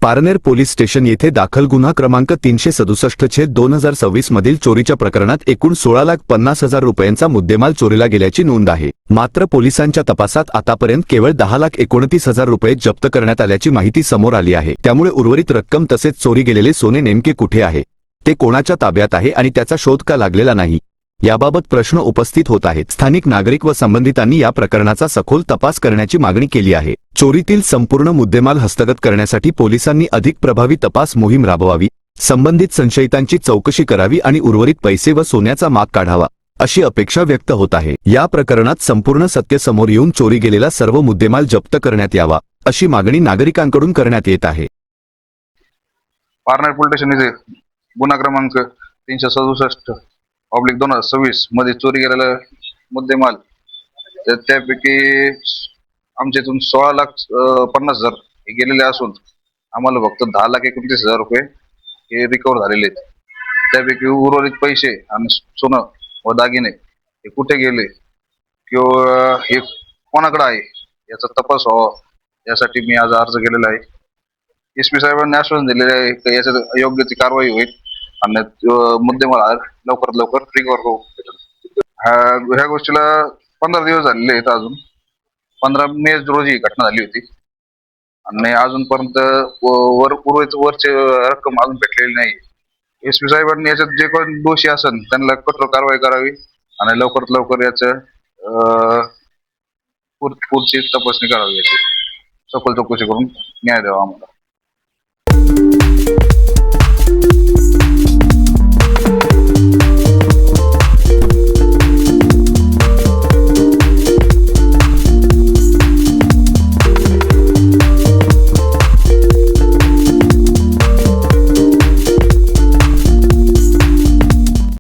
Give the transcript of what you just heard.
Parner police station येथे दाखल गुन्हा क्रमांक 367/2026 मधील चोरीच्या प्रकरणात एकूण 16,50,000 रुपयांचा मुद्देमाल चोरीला गेल्याची नोंद आहे। मात्र पोलिसांच्या तपासात आतापर्यंत केवळ 10,29,000 रुपये जप्त करण्यात आल्याची माहिती समोर आली आहे। त्यामुळे उर्वरित रक्कम तसेच चोरी गेलेले सोने नेमके कुठे आहे, ते कोणाच्या ताब्यात आहे आणि त्याचा शोध का लागलेला नाही, याबाबत प्रश्न उपस्थित होत आहेत। स्थानिक नागरिक व संबंधितांनी या प्रकरणाचा सखोल तपास करण्याची मागणी केली आहे। चोरीतील संपूर्ण मुद्देमाल हस्तगत करण्यासाठी पोलिसांनी अधिक प्रभावी तपास मोहीम राबवावी, संबंधित संशयितांची चौकशी करावी आणि उर्वरित पैसे व सोन्याचा माग काढावा, अशी अपेक्षा व्यक्त होत आहे। या प्रकरणात संपूर्ण सत्य समोर येऊन चोरी गेलेला सर्व मुद्देमाल जप्त करण्यात यावा, अशी मागणी नागरिकांकडून करण्यात येत आहे। पारनेर पोलीस स्टेशन येथे गुन्हा क्रमांक 367/2026 मध्ये चोरी गेलेला मुद्देमाल, त्यापैकी आमच्या इथून 16,50,000 हे गेलेले असून आम्हाला फक्त 10,29,000 रुपये हे रिकवर झालेले आहेत। त्यापैकी उर्वरित पैसे आणि सोनं व दागिने हे कुठे गेले किंवा हे कोणाकडे आहे याचा तपास व्हावा, यासाठी मी आज अर्ज केलेला आहे। SP साहेबांनी आश्वासन दिलेले आहे की याच्यात योग्य ती कारवाई होईल आणि मुद्देमाल लवकरात लवकर रिकवर करू। ह्या गोष्टीला 15 दिवस झालेले आहेत। अजून 15 मे रोजी ही घटना झाली होती आणि अजूनपर्यंत वरचे रक्कम अजून भेटलेली नाही। SP साहेबांनी याच्यात जे कोणी दोषी असेल त्यांना कठोर कारवाई करावी आणि लवकरात लवकर याचं पुढची तपासणी करावी, याची सखोल चौकशी करून न्याय द्यावा आम्हाला।